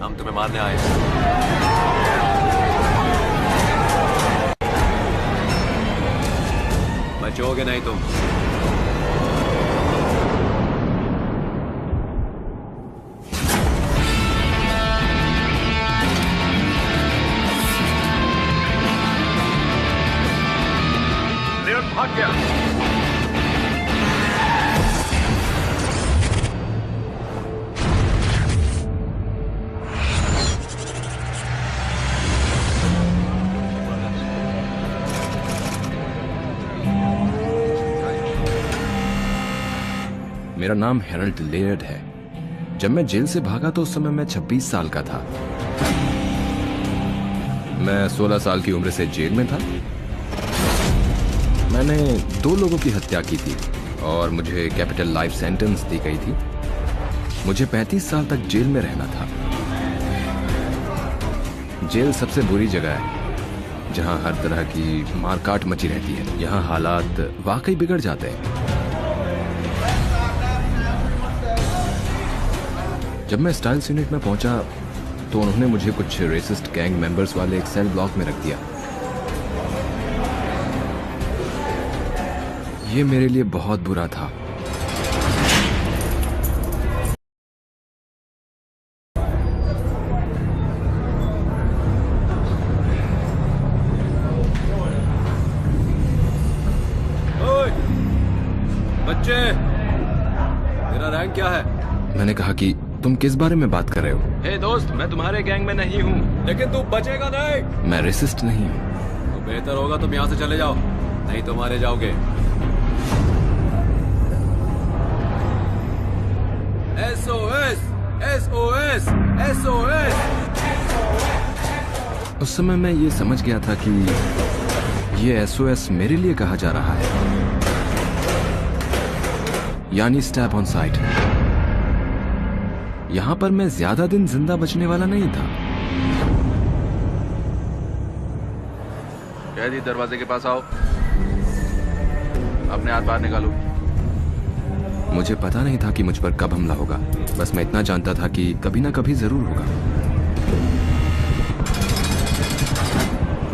हम तुम्हें मारने आए हैं। बचोगे नहीं तुम। भाग गया। मेरा नाम हेरल्ड लेयर्ड है। जब मैं जेल से भागा तो उस समय मैं 26 साल का था। मैं 16 साल की उम्र से जेल में था। मैंने 2 लोगों की हत्या की थी और मुझे कैपिटल लाइफ सेंटेंस दी गई थी। मुझे 35 साल तक जेल में रहना था। जेल सबसे बुरी जगह है जहां हर तरह की मारकाट मची रहती है। यहाँ हालात वाकई बिगड़ जाते हैं। जब मैं स्टाइल्स यूनिट में पहुंचा तो उन्होंने मुझे कुछ रेसिस्ट गैंग मेंबर्स वाले एक सेल ब्लॉक में रख दिया। ये मेरे लिए बहुत बुरा था। ओए, बच्चे, तेरा रैंक क्या है? मैंने कहा कि तुम किस बारे में बात कर रहे हो? हे दोस्त, मैं तुम्हारे गैंग में नहीं हूँ, लेकिन तू बचेगा नहीं। मैं रेसिस्ट नहीं हूँ। तो बेहतर होगा तुम यहाँ से चले जाओ, नहीं तो मारे जाओगे। SOS! SOS! SOS! उस समय मैं ये समझ गया था कि ये SOS मेरे लिए कहा जा रहा है, यानी स्टैब ऑन साइट। यहां पर मैं ज्यादा दिन जिंदा बचने वाला नहीं था। कैदी, दरवाजे के पास आओ। अपने हाथ बाहर निकालो। मुझे पता नहीं था कि मुझ पर कब हमला होगा। बस मैं इतना जानता था कि कभी ना कभी जरूर होगा।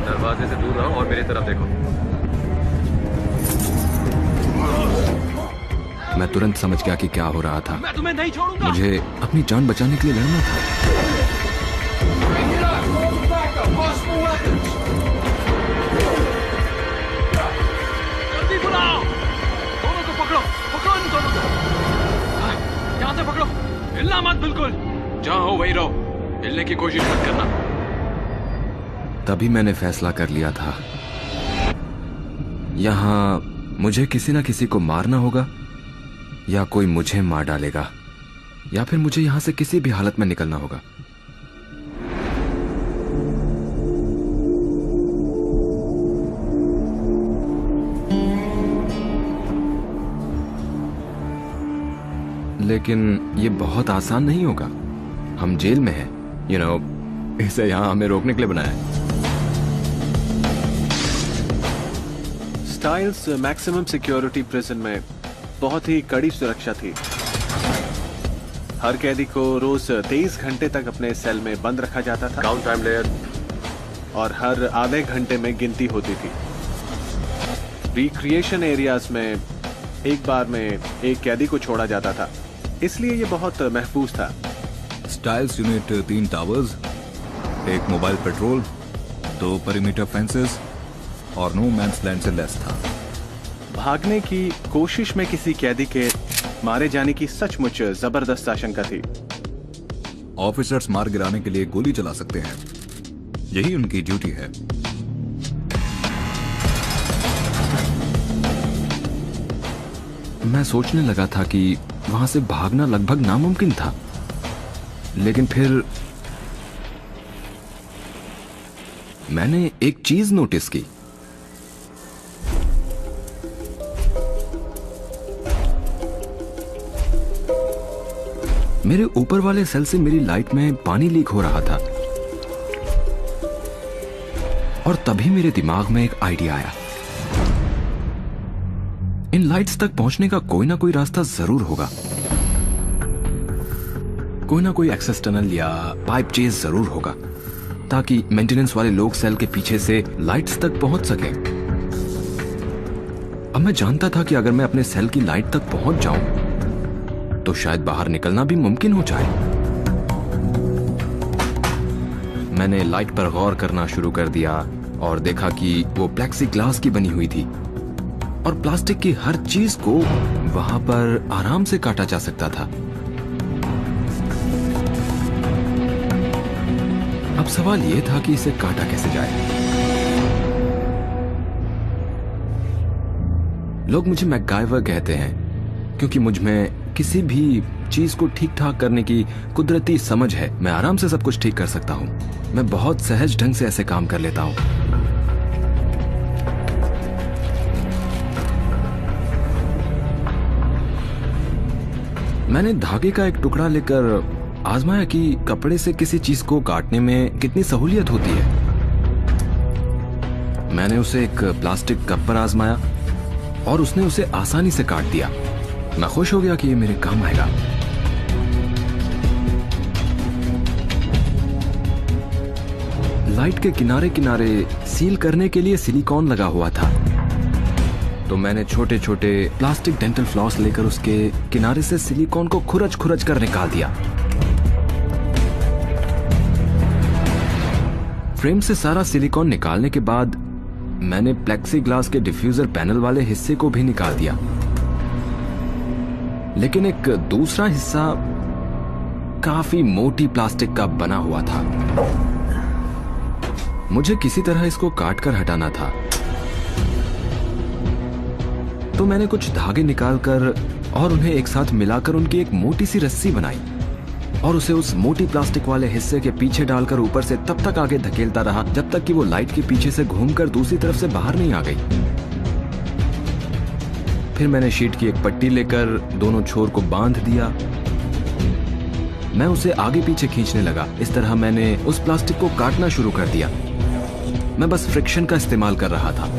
दरवाजे से दूर रहो और मेरी तरफ देखो। मैं तुरंत समझ गया कि क्या हो रहा था। मैं तुम्हें नहीं छोड़ूंगा। मुझे अपनी जान बचाने के लिए लड़ना था। जल्दी बुलाओ। दोनों को पकड़ो, पकड़ो इन दोनों को। यहाँ से पकड़ो, हिलना मत बिल्कुल। जहाँ हो वहीं रहो, हिलने की कोशिश मत करना। तभी मैंने फैसला कर लिया था, यहाँ मुझे किसी ना किसी को मारना होगा, या कोई मुझे मार डालेगा, या फिर मुझे यहां से किसी भी हालत में निकलना होगा। लेकिन ये बहुत आसान नहीं होगा। हम जेल में हैं, यू नो, इसे यहां हमें रोकने के लिए बनाया है। स्टाइल्स मैक्सिमम सिक्योरिटी प्रिजन में बहुत ही कड़ी सुरक्षा थी। हर कैदी को रोज 23 घंटे तक अपने सेल में बंद रखा जाता था। Count time layer. और हर आधे घंटे में गिनती होती थी। रिक्रिएशन एरियाज में एक बार में एक कैदी को छोड़ा जाता था, इसलिए ये बहुत महफूज था। स्टाइल्स यूनिट 3 टावर्स, एक मोबाइल पेट्रोल, 2 पेरीमीटर फेंसेस और नो मैन्स लैंड से लेस था। भागने की कोशिश में किसी कैदी के मारे जाने की सचमुच जबरदस्त आशंका थी। ऑफिसर्स मार गिराने के लिए गोली चला सकते हैं, यही उनकी ड्यूटी है। मैं सोचने लगा था कि वहां से भागना लगभग नामुमकिन था, लेकिन फिर मैंने एक चीज नोटिस की। मेरे ऊपर वाले सेल से मेरी लाइट में पानी लीक हो रहा था, और तभी मेरे दिमाग में एक आइडिया आया। इन लाइट्स तक पहुंचने का कोई ना कोई रास्ता जरूर होगा। कोई ना कोई एक्सेस टनल या पाइप चेज जरूर होगा ताकि मेंटेनेंस वाले लोग सेल के पीछे से लाइट्स तक पहुंच सकें। अब मैं जानता था कि अगर मैं अपने सेल की लाइट तक पहुंच जाऊं तो शायद बाहर निकलना भी मुमकिन हो जाए। मैंने लाइट पर गौर करना शुरू कर दिया और देखा कि वो प्लेक्सी ग्लास की बनी हुई थी और प्लास्टिक की हर चीज को वहां पर आराम से काटा जा सकता था। अब सवाल यह था कि इसे काटा कैसे जाए। लोग मुझे मैकगाइवर कहते हैं क्योंकि मुझ में किसी भी चीज को ठीक ठाक करने की कुदरती समझ है। मैं आराम से सब कुछ ठीक कर सकता हूं। मैं बहुत सहज ढंग से ऐसे काम कर लेता हूं। मैंने धागे का एक टुकड़ा लेकर आजमाया कि कपड़े से किसी चीज को काटने में कितनी सहूलियत होती है। मैंने उसे एक प्लास्टिक कप पर आजमाया और उसने उसे आसानी से काट दिया। मैं खुश हो गया कि ये मेरे काम आएगा। लाइट के किनारे किनारे सील करने के लिए सिलिकॉन लगा हुआ था, तो मैंने छोटे छोटे प्लास्टिक डेंटल फ्लॉस लेकर उसके किनारे से सिलिकॉन को खुरच खुरच कर निकाल दिया। फ्रेम से सारा सिलिकॉन निकालने के बाद मैंने प्लेक्सी ग्लास के डिफ्यूजर पैनल वाले हिस्से को भी निकाल दिया, लेकिन एक दूसरा हिस्सा काफी मोटी प्लास्टिक का बना हुआ था। मुझे किसी तरह इसको काटकर हटाना था, तो मैंने कुछ धागे निकालकर और उन्हें एक साथ मिलाकर उनकी एक मोटी सी रस्सी बनाई और उसे उस मोटी प्लास्टिक वाले हिस्से के पीछे डालकर ऊपर से तब तक आगे धकेलता रहा जब तक कि वो लाइट के पीछे से घूमकर दूसरी तरफ से बाहर नहीं आ गई। फिर मैंने शीट की एक पट्टी लेकर दोनों छोर को बांध दिया। मैं उसे आगे पीछे खींचने लगा। इस तरह मैंने उस प्लास्टिक को काटना शुरू कर दिया। मैं बस फ्रिक्शन का इस्तेमाल कर रहा था।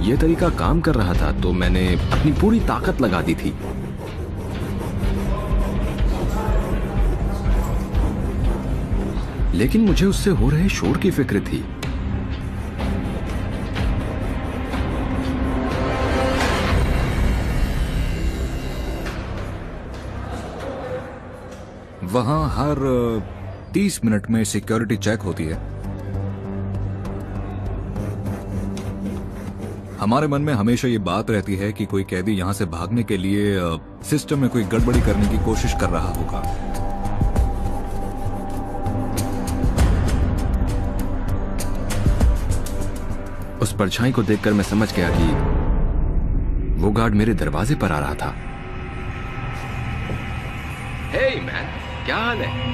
यह तरीका काम कर रहा था, तो मैंने अपनी पूरी ताकत लगा दी थी। लेकिन मुझे उससे हो रहे शोर की फिक्र थी। वहां हर 30 मिनट में सिक्योरिटी चेक होती है। हमारे मन में हमेशा ये बात रहती है कि कोई कैदी यहां से भागने के लिए सिस्टम में कोई गड़बड़ी करने की कोशिश कर रहा होगा। उस परछाई को देखकर मैं समझ गया कि वो गार्ड मेरे दरवाजे पर आ रहा था। हे मैन, क्या हाल है?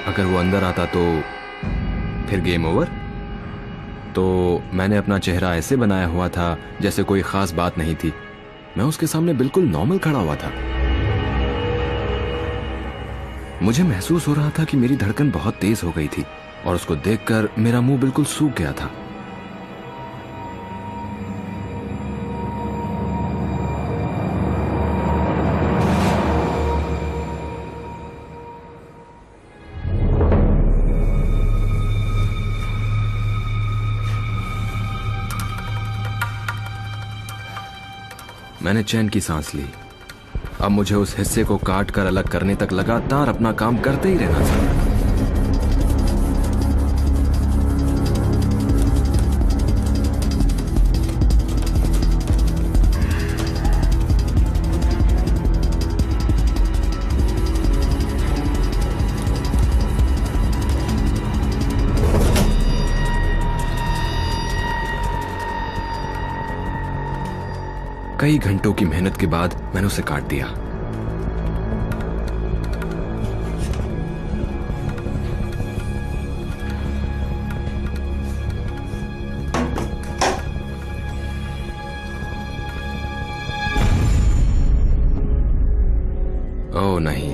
अगर वो अंदर आता तो फिर गेम ओवर। तो मैंने अपना चेहरा ऐसे बनाया हुआ था जैसे कोई खास बात नहीं थी। मैं उसके सामने बिल्कुल नॉर्मल खड़ा हुआ था। मुझे महसूस हो रहा था कि मेरी धड़कन बहुत तेज हो गई थी और उसको देखकर मेरा मुंह बिल्कुल सूख गया था। मैंने चैन की सांस ली। अब मुझे उस हिस्से को काट कर अलग करने तक लगातार अपना काम करते ही रहना था। कई घंटों की मेहनत के बाद मैंने उसे काट दिया। ओह नहीं,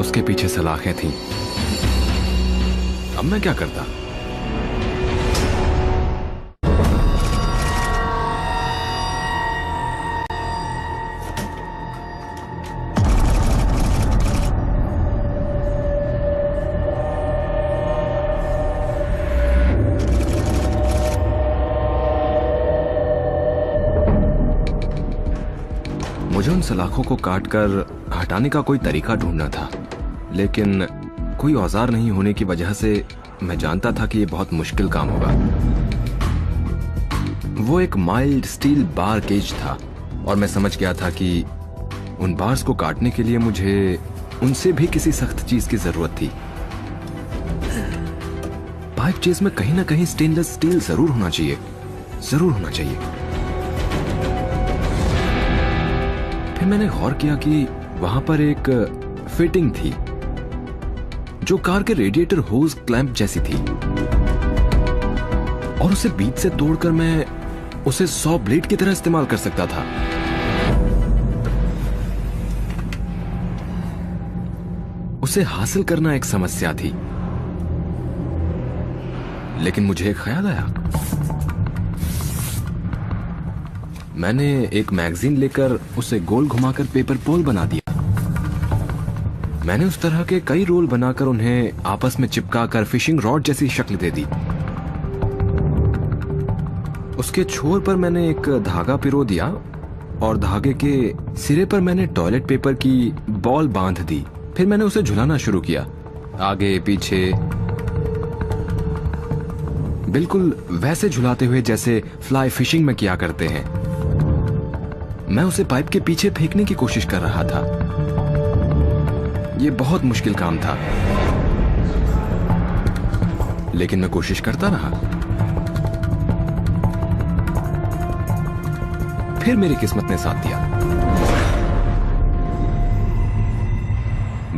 उसके पीछे सलाखें थीं। अब मैं क्या करता? मुझे उन सलाखों को काटकर हटाने का कोई तरीका ढूंढना था, लेकिन कोई औजार नहीं होने की वजह से मैं जानता था कि यह बहुत मुश्किल काम होगा। वो एक माइल्ड स्टील बार केज था और मैं समझ गया था कि उन बार्स को काटने के लिए मुझे उनसे भी किसी सख्त चीज की जरूरत थी। पाइप चेस में कहीं ना कहीं स्टेनलेस स्टील जरूर होना चाहिए, जरूर होना चाहिए। फिर मैंने गौर किया कि वहां पर एक फिटिंग थी जो कार के रेडिएटर होज क्लैंप जैसी थी, और उसे बीच से तोड़कर मैं उसे 100 ब्लेड की तरह इस्तेमाल कर सकता था। उसे हासिल करना एक समस्या थी, लेकिन मुझे एक ख्याल आया। मैंने एक मैगजीन लेकर उसे गोल घुमाकर पेपर पोल बना दिया। मैंने उस तरह के कई रोल बनाकर उन्हें आपस में चिपकाकर फिशिंग रॉड जैसी शक्ल दे दी। उसके छोर पर मैंने एक धागा पिरो दिया और धागे के सिरे पर मैंने टॉयलेट पेपर की बॉल बांध दी। फिर मैंने उसे झुलाना शुरू किया, आगे पीछे, बिल्कुल वैसे झुलाते हुए जैसे फ्लाई फिशिंग में किया करते हैं। मैं उसे पाइप के पीछे फेंकने की कोशिश कर रहा था। यह बहुत मुश्किल काम था, लेकिन मैं कोशिश करता रहा। फिर मेरी किस्मत ने साथ दिया।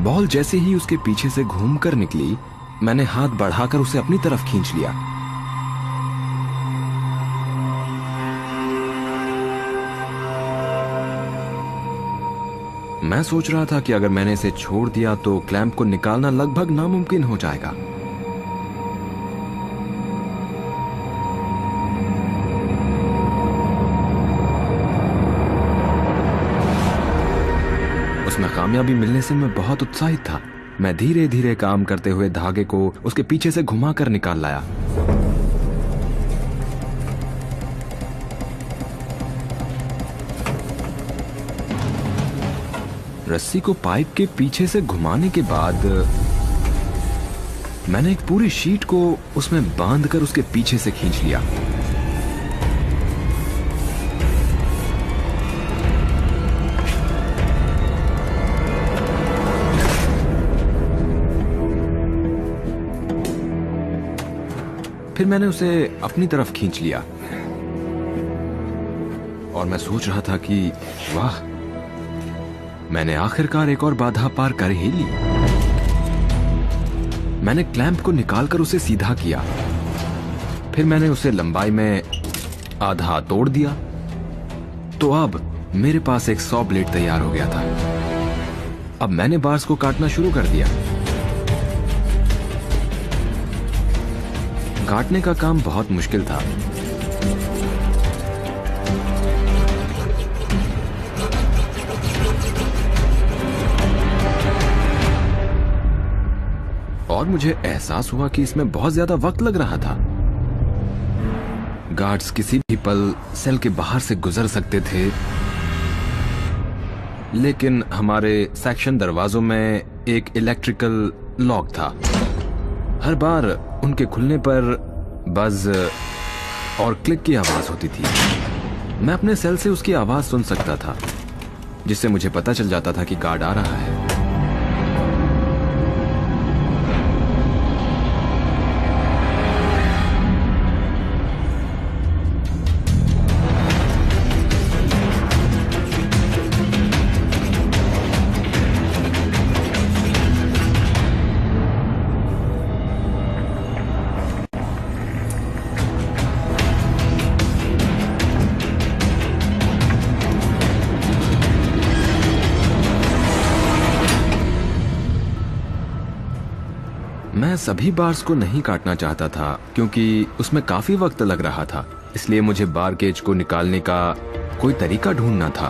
बॉल जैसे ही उसके पीछे से घूमकर निकली, मैंने हाथ बढ़ाकर उसे अपनी तरफ खींच लिया। मैं सोच रहा था कि अगर मैंने इसे छोड़ दिया तो क्लैंप को निकालना लगभग नामुमकिन हो जाएगा। उसमें कामयाबी मिलने से मैं बहुत उत्साहित था। मैं धीरे धीरे काम करते हुए धागे को उसके पीछे से घुमाकर निकाल लाया। रस्सी को पाइप के पीछे से घुमाने के बाद मैंने एक पूरी शीट को उसमें बांधकर उसके पीछे से खींच लिया। फिर मैंने उसे अपनी तरफ खींच लिया और मैं सोच रहा था कि वाह, मैंने आखिरकार एक और बाधा पार कर ही ली। मैंने क्लैंप को निकालकर उसे सीधा किया। फिर मैंने उसे लंबाई में आधा तोड़ दिया, तो अब मेरे पास एक 100 ब्लेड तैयार हो गया था। अब मैंने बार्स को काटना शुरू कर दिया। काटने का काम बहुत मुश्किल था। और मुझे एहसास हुआ कि इसमें बहुत ज्यादा वक्त लग रहा था। गार्ड्स किसी भी पल सेल के बाहर से गुजर सकते थे, लेकिन हमारे सेक्शन दरवाजों में एक इलेक्ट्रिकल लॉक था। हर बार उनके खुलने पर बज और क्लिक की आवाज होती थी। मैं अपने सेल से उसकी आवाज सुन सकता था, जिससे मुझे पता चल जाता था कि गार्ड आ रहा है। मैं सभी बार्स को नहीं काटना चाहता था क्योंकि उसमें काफी वक्त लग रहा था, इसलिए मुझे बार केज को निकालने का कोई तरीका ढूंढना था।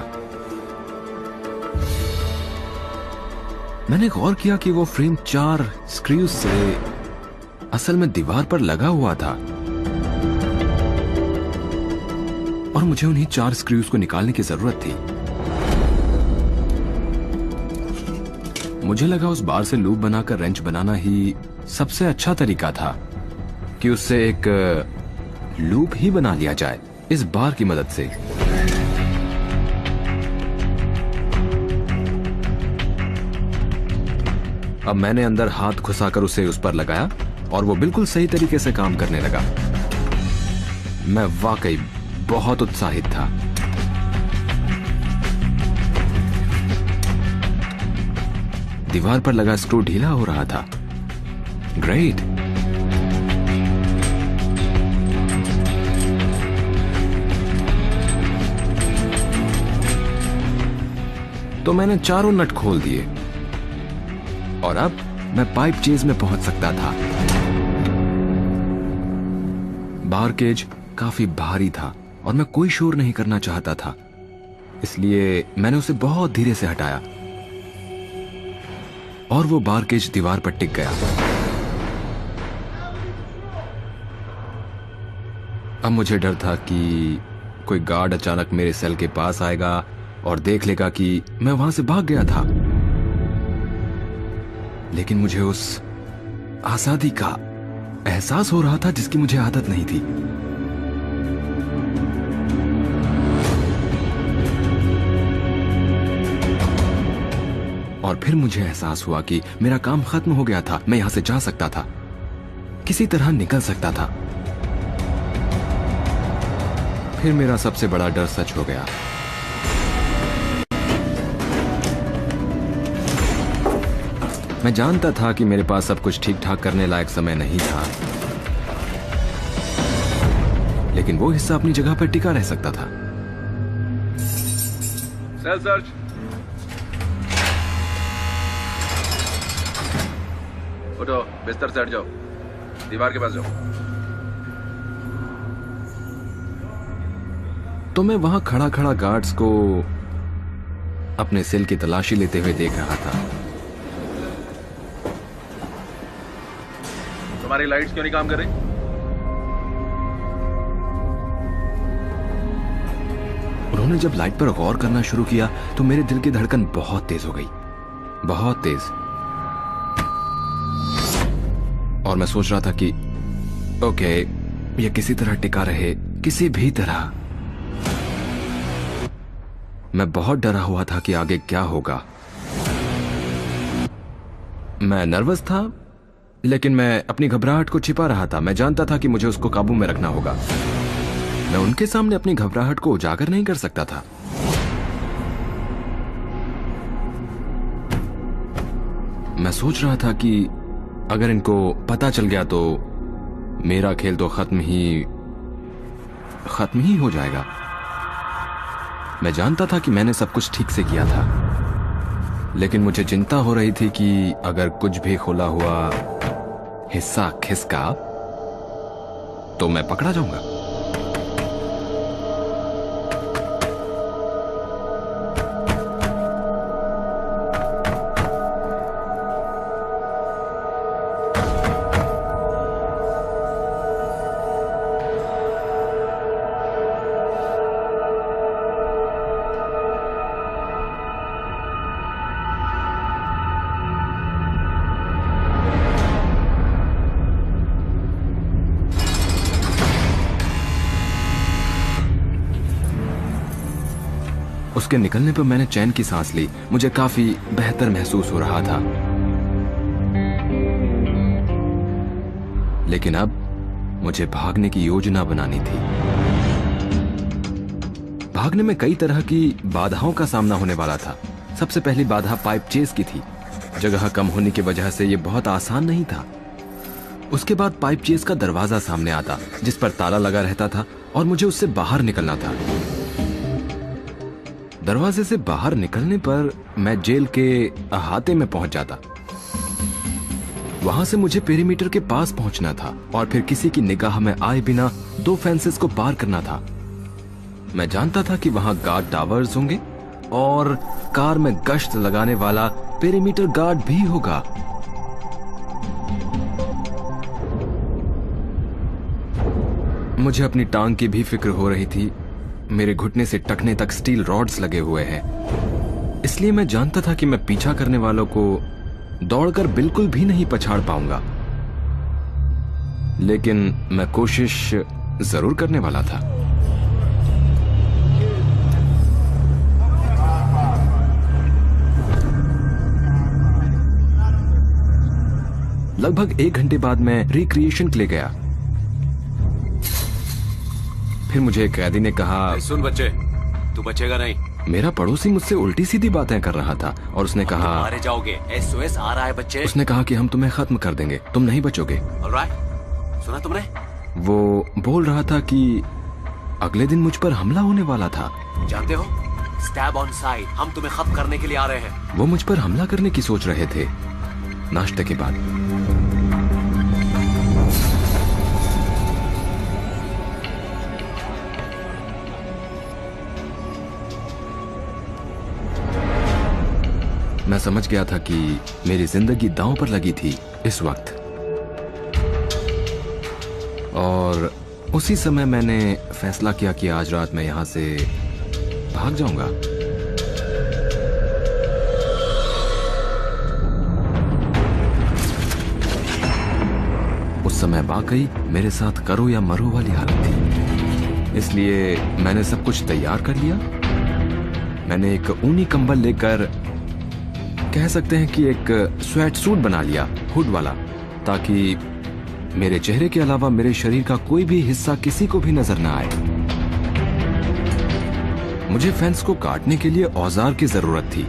मैंने गौर किया कि वो फ्रेम 4 स्क्रूज से असल में दीवार पर लगा हुआ था और मुझे उन्हीं 4 स्क्रूज को निकालने की जरूरत थी। मुझे लगा उस बार से लूप बनाकर रेंच बनाना ही सबसे अच्छा तरीका था कि उससे एक लूप ही बना लिया जाए इस बार की मदद से। अब मैंने अंदर हाथ घुसाकर उसे उस पर लगाया और वो बिल्कुल सही तरीके से काम करने लगा। मैं वाकई बहुत उत्साहित था। दीवार पर लगा स्क्रू ढीला हो रहा था। ग्रेट। तो मैंने चारों नट खोल दिए और अब मैं पाइप चेज में पहुंच सकता था। बार केज काफी भारी था और मैं कोई शोर नहीं करना चाहता था, इसलिए मैंने उसे बहुत धीरे से हटाया और वो बार केज दीवार पर टिक गया। अब मुझे डर था कि कोई गार्ड अचानक मेरे सेल के पास आएगा और देख लेगा कि मैं वहां से भाग गया था। लेकिन मुझे उस आजादी का एहसास हो रहा था जिसकी मुझे आदत नहीं थी। और फिर मुझे एहसास हुआ कि मेरा काम खत्म हो गया था। मैं यहां से जा सकता था, किसी तरह निकल सकता था। फिर मेरा सबसे बड़ा डर सच हो गया। मैं जानता था कि मेरे पास सब कुछ ठीक ठाक करने लायक समय नहीं था, लेकिन वो हिस्सा अपनी जगह पर टिका रह सकता था। Cell search. उठो, बिस्तर से हट जाओ, दीवार के पास जाओ। तो मैं वहां खड़ा खड़ा गार्ड्स को अपने सेल की तलाशी लेते हुए देख रहा था। तुम्हारी लाइट्स क्यों नहीं काम कर रही? उन्होंने जब लाइट पर गौर करना शुरू किया तो मेरे दिल की धड़कन बहुत तेज हो गई, बहुत तेज। और मैं सोच रहा था कि ओके, ये किसी तरह टिका रहे, किसी भी तरह। मैं बहुत डरा हुआ था कि आगे क्या होगा। मैं नर्वस था, लेकिन मैं अपनी घबराहट को छिपा रहा था। मैं जानता था कि मुझे उसको काबू में रखना होगा। मैं उनके सामने अपनी घबराहट को उजागर नहीं कर सकता था। मैं सोच रहा था कि अगर इनको पता चल गया तो मेरा खेल तो खत्म ही हो जाएगा। मैं जानता था कि मैंने सब कुछ ठीक से किया था, लेकिन मुझे चिंता हो रही थी कि अगर कुछ भी खोला हुआ हिस्सा खिसका तो मैं पकड़ा जाऊंगा। उसके निकलने पर मैंने चैन की सांस ली। मुझे काफी बेहतर महसूस हो रहा था। लेकिन अब मुझे भागने की योजना बनानी थी। भागने में कई तरह की बाधाओं का सामना होने वाला था। सबसे पहली बाधा पाइप चेस की थी। जगह कम होने की वजह से यह बहुत आसान नहीं था। उसके बाद पाइप चेस का दरवाजा सामने आता, जिस पर ताला लगा रहता था और मुझे उससे बाहर निकलना था। दरवाजे से बाहर निकलने पर मैं जेल के अहाते में पहुंच जाता। वहां से मुझे पेरीमीटर के पास पहुंचना था और फिर किसी की निगाह में आए बिना 2 फेंसेस को पार करना था। मैं जानता था कि वहां गार्ड टावर्स होंगे और कार में गश्त लगाने वाला पेरीमीटर गार्ड भी होगा। मुझे अपनी टांग की भी फिक्र हो रही थी। मेरे घुटने से टखने तक स्टील रॉड्स लगे हुए हैं, इसलिए मैं जानता था कि मैं पीछा करने वालों को दौड़कर बिल्कुल भी नहीं पछाड़ पाऊंगा, लेकिन मैं कोशिश जरूर करने वाला था। लगभग 1 घंटे बाद मैं रिक्रिएशन के लिए गया। फिर मुझे एक कैदी ने कहा, सुन बच्चे, तू बचेगा नहीं। मेरा पड़ोसी मुझसे उल्टी सीधी बातें कर रहा था और उसने कहा, मारे जाओगे, SOS आ रहा है बच्चे। उसने कहा कि हम तुम्हें खत्म कर देंगे, तुम नहीं बचोगे। ऑलराइट, सुना तुमने? वो बोल रहा था कि अगले दिन मुझ पर हमला होने वाला था। जानते हो, स्टैब ऑन साइड, हम तुम्हें खत्म करने के लिए आ रहे हैं। वो मुझ पर हमला करने की सोच रहे थे नाश्ते के बाद। मैं समझ गया था कि मेरी जिंदगी दांव पर लगी थी इस वक्त, और उसी समय मैंने फैसला किया कि आज रात मैं यहां से भाग जाऊंगा। उस समय वाकई मेरे साथ करो या मरो वाली हालत थी, इसलिए मैंने सब कुछ तैयार कर लिया। मैंने एक ऊनी कंबल लेकर, कह सकते हैं कि एक स्वेट सूट बना लिया, हुड वाला, ताकि मेरे चेहरे के अलावा मेरे शरीर का कोई भी हिस्सा किसी को भी नजर ना आए। मुझे फेंस को काटने के लिए औजार की जरूरत थी,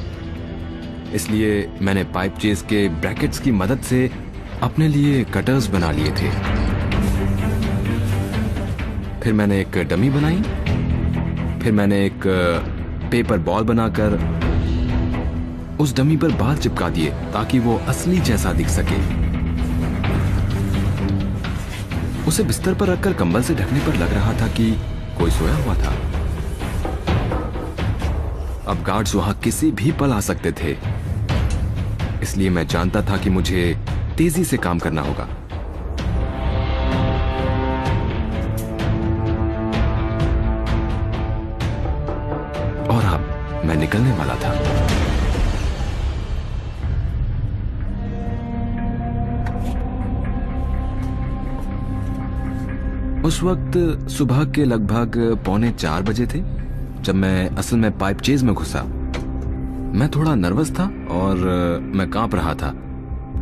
इसलिए मैंने पाइप चेज के ब्रैकेट्स की मदद से अपने लिए कटर्स बना लिए थे। फिर मैंने एक डमी बनाई, फिर मैंने एक पेपर बॉल बनाकर उस डमी पर बाल चिपका दिए ताकि वो असली जैसा दिख सके। उसे बिस्तर पर रखकर कंबल से ढकने पर लग रहा था कि कोई सोया हुआ था। अब गार्ड्स वहां किसी भी पल आ सकते थे, इसलिए मैं जानता था कि मुझे तेजी से काम करना होगा। और अब मैं निकलने वाला था। उस वक्त सुबह के लगभग 3:45 बजे थे जब मैं असल में पाइप चेज में घुसा। मैं थोड़ा नर्वस था और मैं कांप रहा था,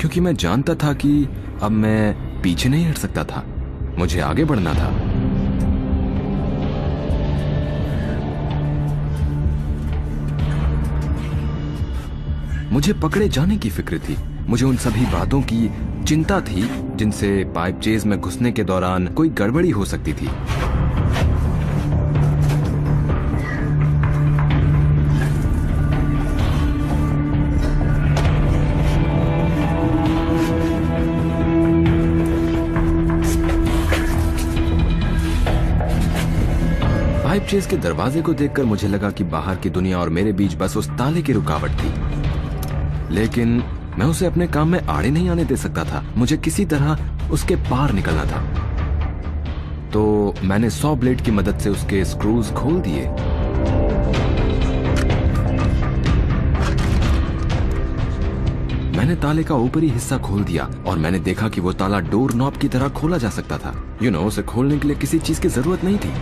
क्योंकि मैं जानता था कि अब मैं पीछे नहीं हट सकता था, मुझे आगे बढ़ना था। मुझे पकड़े जाने की फिक्र थी। मुझे उन सभी बातों की चिंता थी जिनसे पाइप चेज में घुसने के दौरान कोई गड़बड़ी हो सकती थी। पाइप चेज के दरवाजे को देखकर मुझे लगा कि बाहर की दुनिया और मेरे बीच बस उस ताले की रुकावट थी, लेकिन मैं उसे अपने काम में आड़े नहीं आने दे सकता था। मुझे किसी तरह उसके पार निकलना था। तो मैंने 100 ब्लेड की मदद से उसके स्क्रूज खोल दिए। मैंने ताले का ऊपरी हिस्सा खोल दिया और मैंने देखा कि वो ताला डोर नॉब की तरह खोला जा सकता था। उसे खोलने के लिए किसी चीज की जरूरत नहीं थी।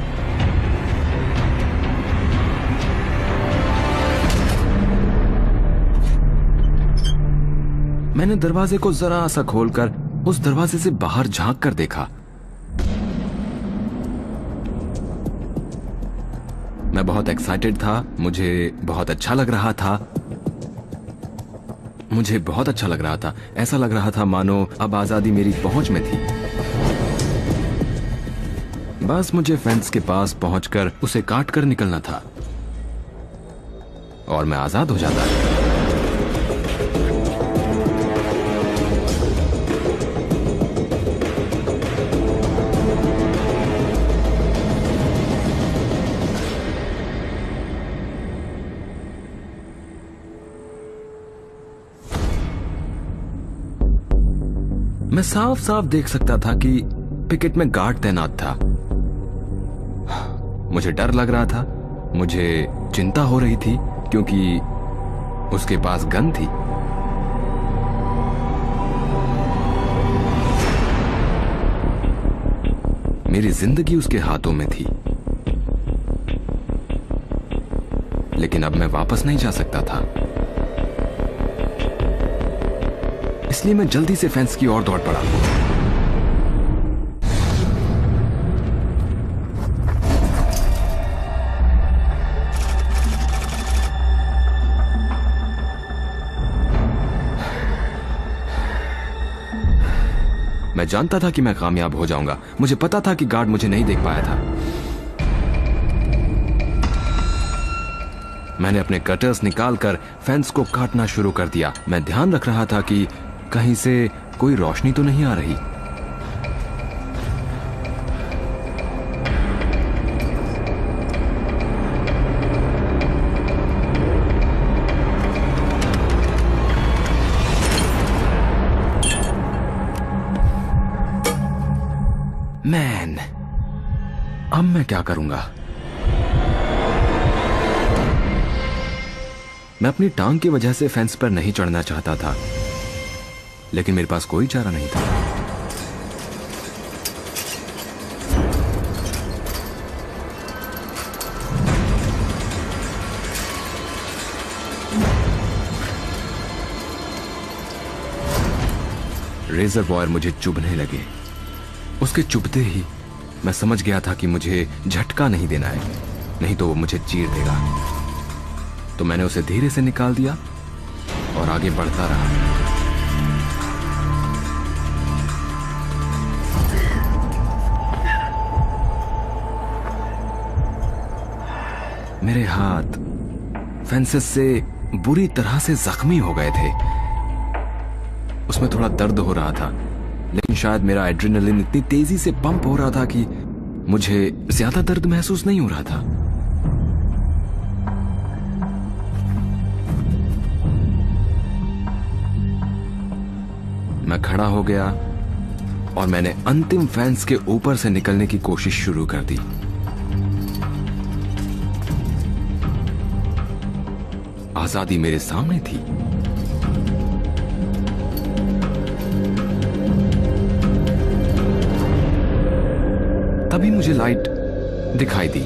मैंने दरवाजे को जरा सा खोलकर उस दरवाजे से बाहर झांक कर देखा। मैं बहुत एक्साइटेड था, मुझे बहुत अच्छा लग रहा था। ऐसा लग रहा था मानो अब आजादी मेरी पहुंच में थी। बस मुझे फेंस के पास पहुंचकर उसे काट कर निकलना था और मैं आजाद हो जाता। मैं साफ साफ देख सकता था कि पिकेट में गार्ड तैनात था। मुझे डर लग रहा था, मुझे चिंता हो रही थी क्योंकि उसके पास गन थी। मेरी जिंदगी उसके हाथों में थी, लेकिन अब मैं वापस नहीं जा सकता था। इसलिए मैं जल्दी से फेंस की ओर दौड़ पड़ा। मैं जानता था कि मैं कामयाब हो जाऊंगा। मुझे पता था कि गार्ड मुझे नहीं देख पाया था। मैंने अपने कटर्स निकालकर फेंस को काटना शुरू कर दिया। मैं ध्यान रख रहा था कि कहीं से कोई रोशनी तो नहीं आ रही। मैन, अब मैं क्या करूंगा? मैं अपनी टांग की वजह से फेंस पर नहीं चढ़ना चाहता था, लेकिन मेरे पास कोई चारा नहीं था। रेजरवॉयर मुझे चुभने लगे। उसके चुभते ही मैं समझ गया था कि मुझे झटका नहीं देना है, नहीं तो वो मुझे चीर देगा। तो मैंने उसे धीरे से निकाल दिया और आगे बढ़ता रहा। मेरे हाथ फेंसेस से बुरी तरह से जख्मी हो गए थे। उसमें थोड़ा दर्द हो रहा था, लेकिन शायद मेरा एड्रेनलिन इतनी तेजी से पंप हो रहा था कि मुझे ज्यादा दर्द महसूस नहीं हो रहा था। मैं खड़ा हो गया और मैंने अंतिम फेंस के ऊपर से निकलने की कोशिश शुरू कर दी। आजादी मेरे सामने थी। तभी मुझे लाइट दिखाई दी।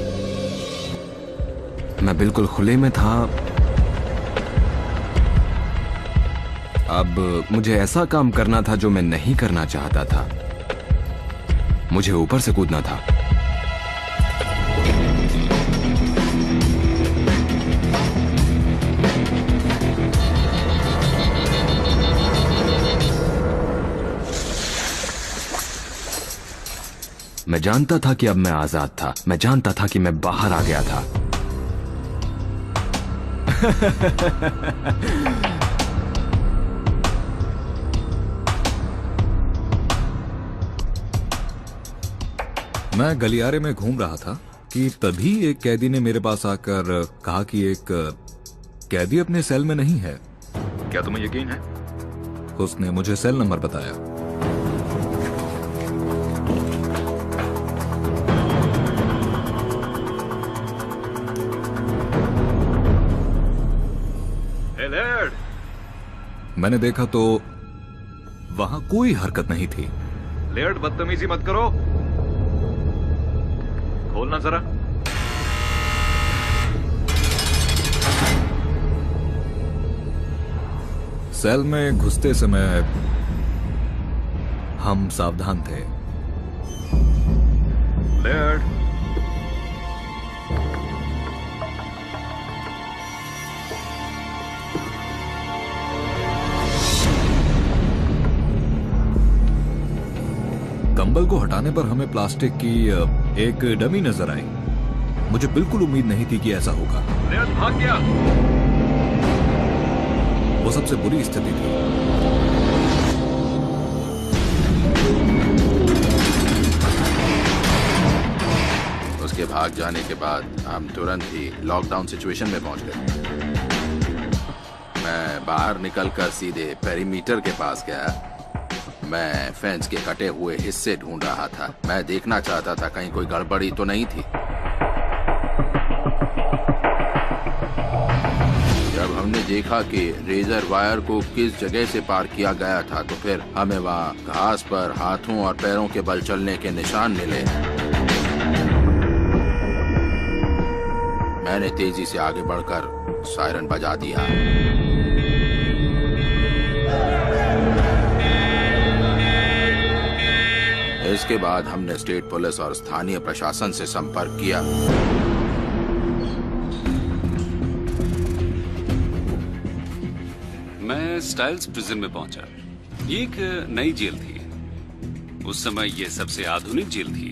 मैं बिल्कुल खुले में था। अब मुझे ऐसा काम करना था जो मैं नहीं करना चाहता था। मुझे ऊपर से कूदना था। मैं जानता था कि अब मैं आजाद था। मैं जानता था कि मैं बाहर आ गया था। मैं गलियारे में घूम रहा था कि तभी एक कैदी ने मेरे पास आकर कहा कि एक कैदी अपने सेल में नहीं है। क्या तुम्हें यकीन है? उसने मुझे सेल नंबर बताया। मैंने देखा तो वहां कोई हरकत नहीं थी। लेयर्ड, बदतमीजी मत करो। खोलना जरा। सेल में घुसते समय हम सावधान थे। लेयर्ड, कंबल को हटाने पर हमें प्लास्टिक की एक डमी नजर आई। मुझे बिल्कुल उम्मीद नहीं थी कि ऐसा होगा। लेयर्ड भाग गया। वो सबसे बुरी स्थिति थी। उसके भाग जाने के बाद हम तुरंत ही लॉकडाउन सिचुएशन में पहुंच गए। मैं बाहर निकलकर सीधे पेरीमीटर के पास गया। मैं फेंस के कटे हुए हिस्से ढूंढ रहा था। मैं देखना चाहता था कहीं कोई गड़बड़ी तो नहीं थी। जब हमने देखा कि रेजर वायर को किस जगह से पार किया गया था तो फिर हमें वहाँ घास पर हाथों और पैरों के बल चलने के निशान मिले। मैंने तेजी से आगे बढ़कर सायरन बजा दिया। इसके बाद हमने स्टेट पुलिस और स्थानीय प्रशासन से संपर्क किया। मैं स्टाइल्स प्रिजन में पहुंचा। ये एक नई जेल थी। उस समय ये सबसे आधुनिक जेल थी।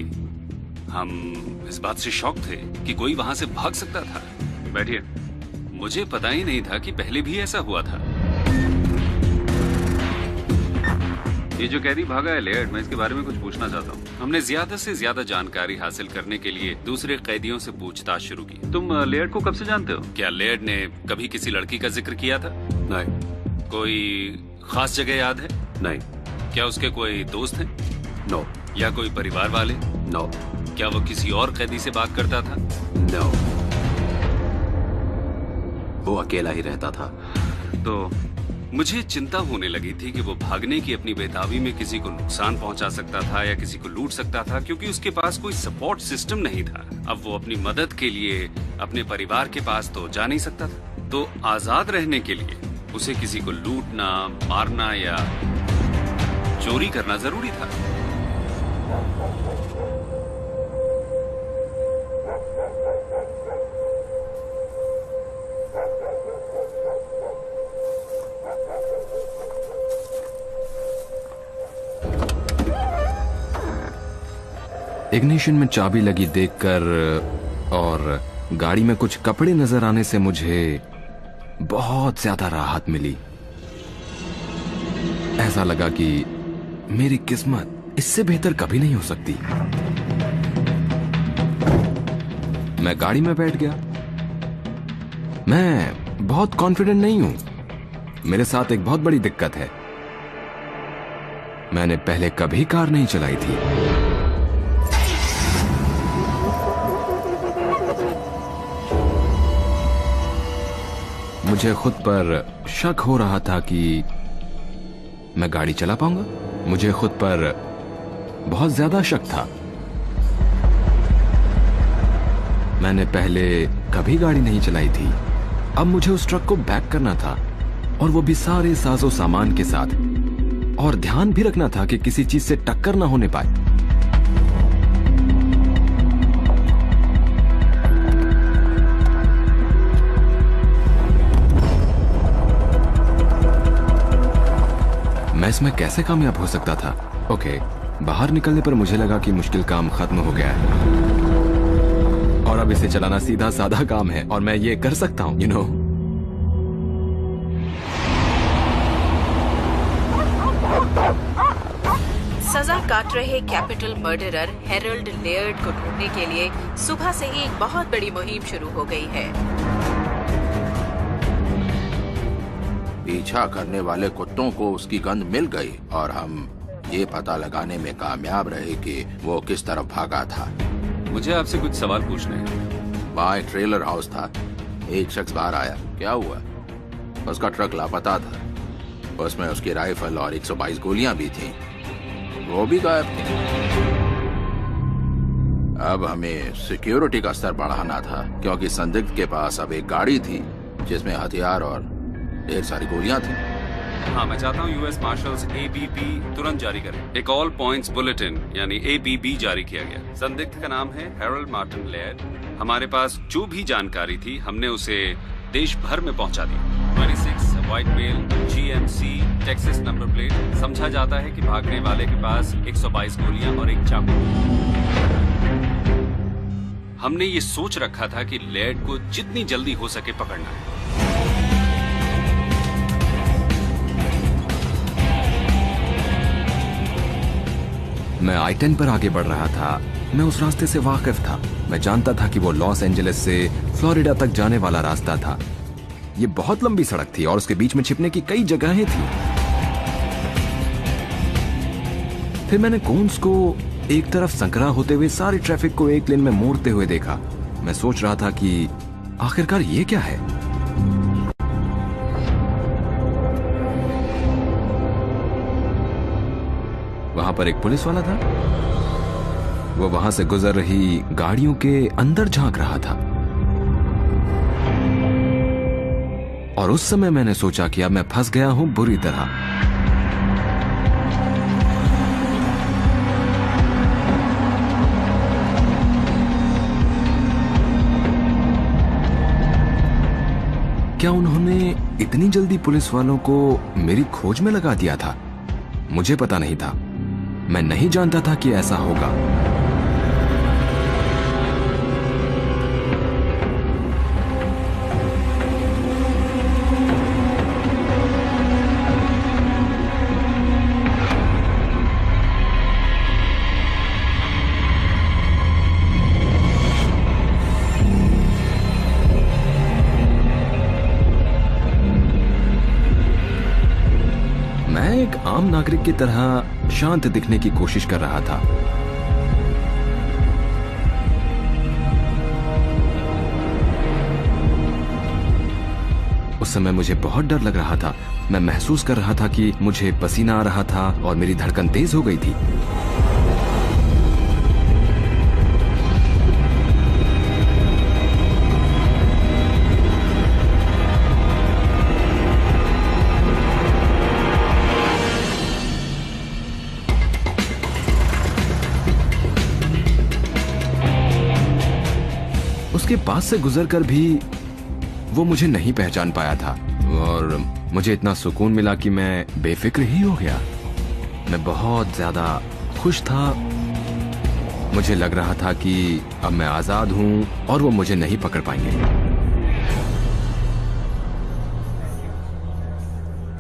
हम इस बात से शॉक थे कि कोई वहां से भाग सकता था। बैठिए। मुझे पता ही नहीं था कि पहले भी ऐसा हुआ था। ये जो कैदी भागा है लेयर्ड, मैं इसके बारे में कुछ पूछना चाहता हूँ। हमने ज्यादा से ज्यादा जानकारी हासिल करने के लिए दूसरे कैदियों से पूछताछ शुरू की। तुम लेयर्ड को कब से जानते हो? क्या लेयर्ड ने कभी किसी लड़की का जिक्र किया था? नहीं। कोई खास जगह याद है? नहीं। क्या उसके कोई दोस्त हैं? नो। या कोई परिवार वाले? नो। क्या वो किसी और कैदी से बात करता था? नो। वो अकेला ही रहता था। तो मुझे चिंता होने लगी थी कि वो भागने की अपनी बेताबी में किसी को नुकसान पहुंचा सकता था या किसी को लूट सकता था, क्योंकि उसके पास कोई सपोर्ट सिस्टम नहीं था। अब वो अपनी मदद के लिए अपने परिवार के पास तो जा नहीं सकता था। तो आजाद रहने के लिए उसे किसी को लूटना, मारना या चोरी करना जरूरी था। इग्निशन में चाबी लगी देखकर और गाड़ी में कुछ कपड़े नजर आने से मुझे बहुत ज्यादा राहत मिली। ऐसा लगा कि मेरी किस्मत इससे बेहतर कभी नहीं हो सकती। मैं गाड़ी में बैठ गया। मैं बहुत कॉन्फिडेंट नहीं हूं। मेरे साथ एक बहुत बड़ी दिक्कत है। मैंने पहले कभी कार नहीं चलाई थी। मुझे खुद पर शक हो रहा था कि मैं गाड़ी चला पाऊंगा। मुझे खुद पर बहुत ज्यादा शक था। मैंने पहले कभी गाड़ी नहीं चलाई थी। अब मुझे उस ट्रक को बैक करना था, और वो भी सारे साजो सामान के साथ, और ध्यान भी रखना था कि किसी चीज से टक्कर ना होने पाए। मैं इसमें कैसे कामयाब हो सकता था? ओके, बाहर निकलने पर मुझे लगा कि मुश्किल काम खत्म हो गया है, और अब इसे चलाना सीधा साधा काम है, और मैं ये कर सकता हूं, यू नो। सजा काट रहे कैपिटल मर्डरर हेरल्ड लेयर्ड को ढूंढने के लिए सुबह से ही एक बहुत बड़ी मुहिम शुरू हो गई है। पीछा करने वाले कुत्तों को उसकी गंध मिल गई, और हम ये पता लगाने में कामयाब रहे कि वो किस तरफ भागा था। मुझे आपसे कुछ सवाल पूछने हैं। वहाँ एक ट्रेलर हाउस था। एक शख्स बाहर आया। क्या हुआ? उसका ट्रक लापता था। उसमें उसकी राइफल और 122 गोलियां भी थीं। वो भी गायब थी। अब हमें सिक्योरिटी का स्तर बढ़ाना था, क्योंकि संदिग्ध के पास अब एक गाड़ी थी जिसमें हथियार और ढेर सारी गोलियां थी। हाँ, मैं चाहता हूँ यूएस मार्शल्स ABP तुरंत जारी करें। एक ऑल पॉइंट्स बुलेटिन यानी ABB जारी किया गया। संदिग्ध का नाम है हैरोल्ड मार्टिन लेयर्ड। हमारे पास जो भी जानकारी थी हमने उसे देश भर में पहुंचा दी। 26 white male GMC Texas number plate. समझा जाता है कि भागने वाले के पास 122 गोलियां और एक चाकू। हमने ये सोच रखा था कि लेयर्ड को जितनी जल्दी हो सके पकड़ना है। मैं I-10 पर आगे बढ़ रहा था। मैं उस रास्ते से वाकिफ था। मैं जानता था कि वो लॉस एंजलिस से फ्लोरिडा तक जाने वाला रास्ता था। ये बहुत लंबी सड़क थी और उसके बीच में छिपने की कई जगहें थी। फिर मैंने कोन्स को एक तरफ संकरा होते हुए सारी ट्रैफिक को एक लेन में मोड़ते हुए देखा। मैं सोच रहा था कि आखिरकार ये क्या है। वहां पर एक पुलिस वाला था। वो वहां से गुजर रही गाड़ियों के अंदर झांक रहा था और उस समय मैंने सोचा कि अब मैं फंस गया हूं बुरी तरह। क्या उन्होंने इतनी जल्दी पुलिस वालों को मेरी खोज में लगा दिया था? मुझे पता नहीं था। मैं नहीं जानता था कि ऐसा होगा। मैं एक आम नागरिक की तरह शांत दिखने की कोशिश कर रहा था। उस समय मुझे बहुत डर लग रहा था। मैं महसूस कर रहा था कि मुझे पसीना आ रहा था और मेरी धड़कन तेज हो गई थी। उसके पास से गुजरकर भी वो मुझे नहीं पहचान पाया था और मुझे इतना सुकून मिला कि मैं बेफिक्र ही हो गया। मैं बहुत ज्यादा खुश था। मुझे लग रहा था कि अब मैं आजाद हूं और वो मुझे नहीं पकड़ पाएंगे।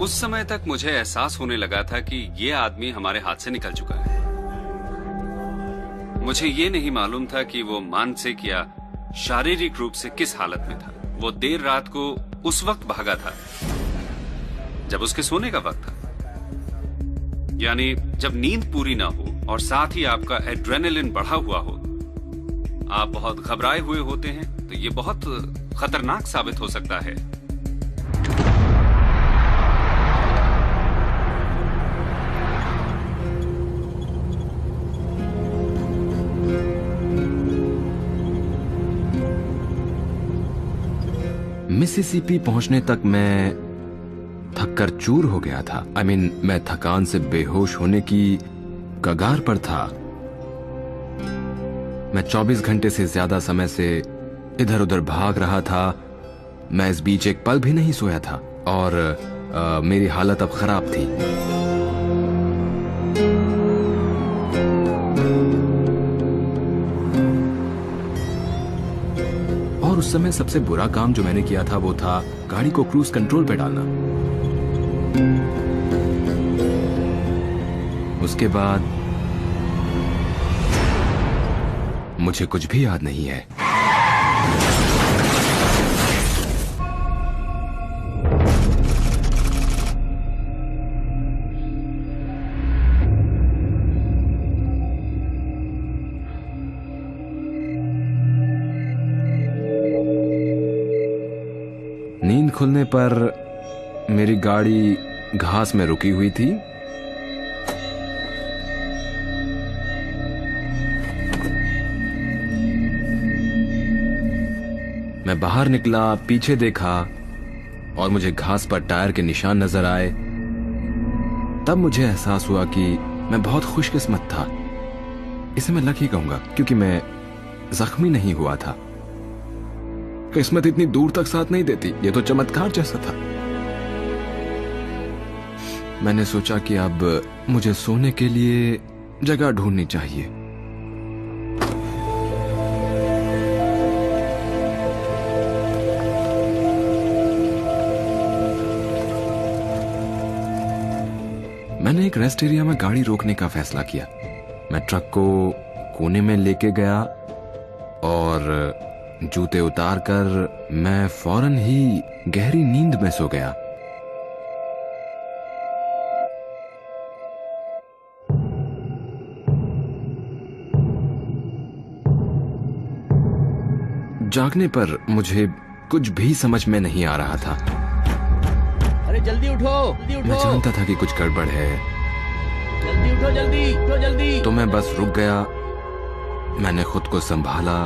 उस समय तक मुझे एहसास होने लगा था कि ये आदमी हमारे हाथ से निकल चुका है। मुझे ये नहीं मालूम था कि वो मानसिक या शारीरिक रूप से किस हालत में था। वो देर रात को उस वक्त भागा था जब उसके सोने का वक्त था, यानी जब नींद पूरी ना हो और साथ ही आपका एड्रेनलिन बढ़ा हुआ हो। आप बहुत घबराए हुए होते हैं तो ये बहुत खतरनाक साबित हो सकता है। मिसिसिपी पहुंचने तक मैं थककर चूर हो गया था। मैं थकान से बेहोश होने की कगार पर था। मैं 24 घंटे से ज्यादा समय से इधर उधर भाग रहा था। मैं इस बीच एक पल भी नहीं सोया था और मेरी हालत अब खराब थी। और उस समय सबसे बुरा काम जो मैंने किया था वो था गाड़ी को क्रूज कंट्रोल पे डालना। उसके बाद मुझे कुछ भी याद नहीं है। नींद खुलने पर मेरी गाड़ी घास में रुकी हुई थी। मैं बाहर निकला, पीछे देखा और मुझे घास पर टायर के निशान नजर आए। तब मुझे एहसास हुआ कि मैं बहुत खुशकिस्मत था। इसे मैं लक ही कहूंगा क्योंकि मैं जख्मी नहीं हुआ था। किस्मत इतनी दूर तक साथ नहीं देती। ये तो चमत्कार जैसा था। मैंने सोचा कि अब मुझे सोने के लिए जगह ढूंढनी चाहिए। मैंने एक रेस्ट एरिया में गाड़ी रोकने का फैसला किया। मैं ट्रक को कोने में लेके गया और जूते उतारकर मैं फौरन ही गहरी नींद में सो गया। जागने पर मुझे कुछ भी समझ में नहीं आ रहा था। अरे जल्दी उठो, जल्दी उठो। मैं जानता था कि कुछ गड़बड़ है। जल्दी उठो, जल्दी उठो, जल्दी। तो मैं बस रुक गया। मैंने खुद को संभाला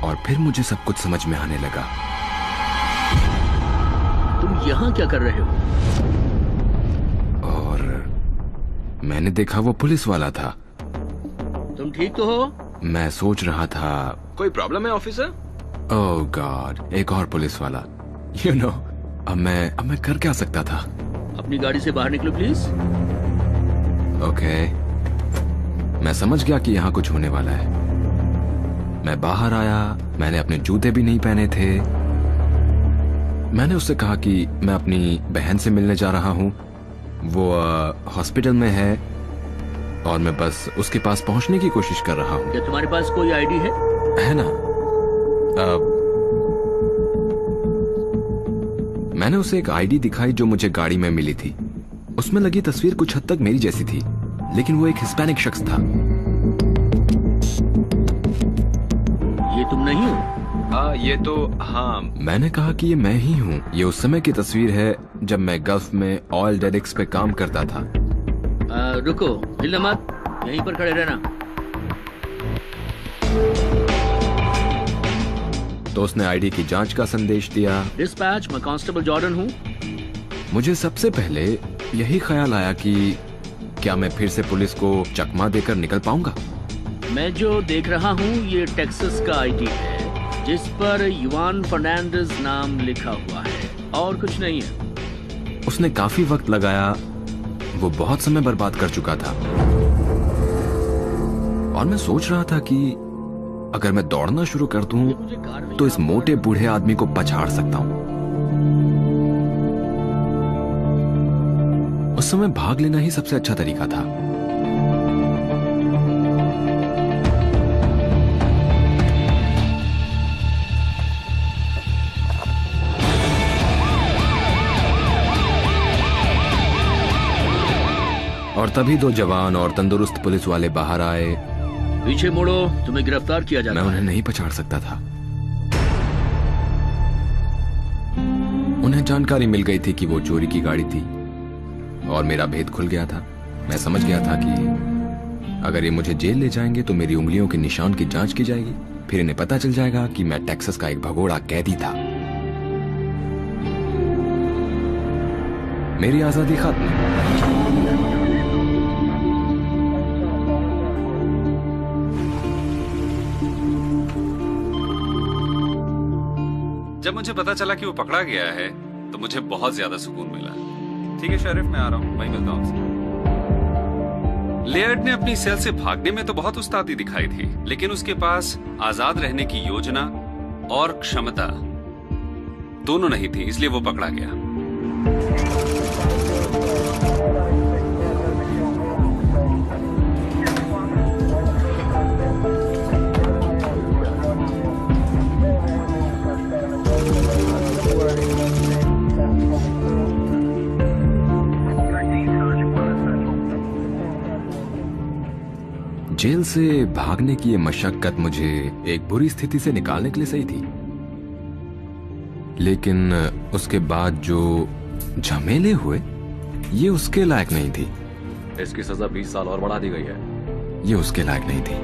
और फिर मुझे सब कुछ समझ में आने लगा। तुम यहाँ क्या कर रहे हो? और मैंने देखा वो पुलिस वाला था। तुम ठीक तो हो? मैं सोच रहा था कोई प्रॉब्लम है ऑफिसर? ओह गॉड, एक और पुलिस वाला। यू नो, अब मैं कर क्या सकता था? अपनी गाड़ी से बाहर निकलो प्लीज। ओके, मैं समझ गया कि यहाँ कुछ होने वाला है। मैं बाहर आया। मैंने अपने जूते भी नहीं पहने थे। मैंने उससे कहा कि मैं अपनी बहन से मिलने जा रहा हूँ। वो हॉस्पिटल में है और मैं बस उसके पास पहुंचने की कोशिश कर रहा हूँ। क्या तुम्हारे पास कोई आईडी है? है ना। मैंने उसे एक आईडी दिखाई जो मुझे गाड़ी में मिली थी। उसमें लगी तस्वीर कुछ हद तक मेरी जैसी थी, लेकिन वो एक हिस्पैनिक शख्स था। ये तुम नहीं हो? ये तो हाँ। मैंने कहा कि ये मैं ही हूँ। ये उस समय की तस्वीर है जब मैं गल्फ में ऑयल डेरिक्स पे काम करता था। रुको, हिलना मत, यहीं पर खड़े रहना। तो उसने आईडी की जांच का संदेश दिया। डिस्पैच, मैं कांस्टेबल जॉर्डन हूँ। मुझे सबसे पहले यही ख्याल आया कि क्या मैं फिर से पुलिस को चकमा देकर निकल पाऊंगा। मैं जो देख रहा हूँ ये टेक्सास का आईडी है जिस पर युवान फर्नांडिस नाम लिखा हुआ है और कुछ नहीं है। उसने काफी वक्त लगाया। वो बहुत समय बर्बाद कर चुका था और मैं सोच रहा था कि अगर मैं दौड़ना शुरू कर दूं तो इस मोटे बूढ़े आदमी को पछाड़ सकता हूं। उस समय भाग लेना ही सबसे अच्छा तरीका था। और तभी दो जवान और तंदुरुस्त पुलिस वाले बाहर आए। पीछे मुड़ो, तुम्हें गिरफ्तार किया जाता है। मैं उन्हें नहीं पछाड़ सकता था। उन्हें जानकारी मिल गई थी कि वो चोरी की गाड़ी थी और मेरा भेद खुल गया था। मैं समझ गया था कि अगर ये मुझे जेल ले जाएंगे तो मेरी उंगलियों के निशान की जांच की जाएगी। फिर इन्हें पता चल जाएगा कि मैं टेक्सास का एक भगोड़ा कैदी था। मेरी आजादी खत्म। जब मुझे पता चला कि वो पकड़ा गया है तो मुझे बहुत ज्यादा सुकून मिला। ठीक है शरीफ, मैं आ रहा हूँ, वहीं मिलता हूँ आपसे। लेयर्ड ने अपनी सेल से भागने में तो बहुत उस्तादी दिखाई थी, लेकिन उसके पास आजाद रहने की योजना और क्षमता दोनों नहीं थी, इसलिए वो पकड़ा गया। जेल से भागने की ये मशक्कत मुझे एक बुरी स्थिति से निकालने के लिए सही थी, लेकिन उसके बाद जो झमेले हुए ये उसके लायक नहीं थी। इसकी सजा 20 साल और बढ़ा दी गई है। ये उसके लायक नहीं थी।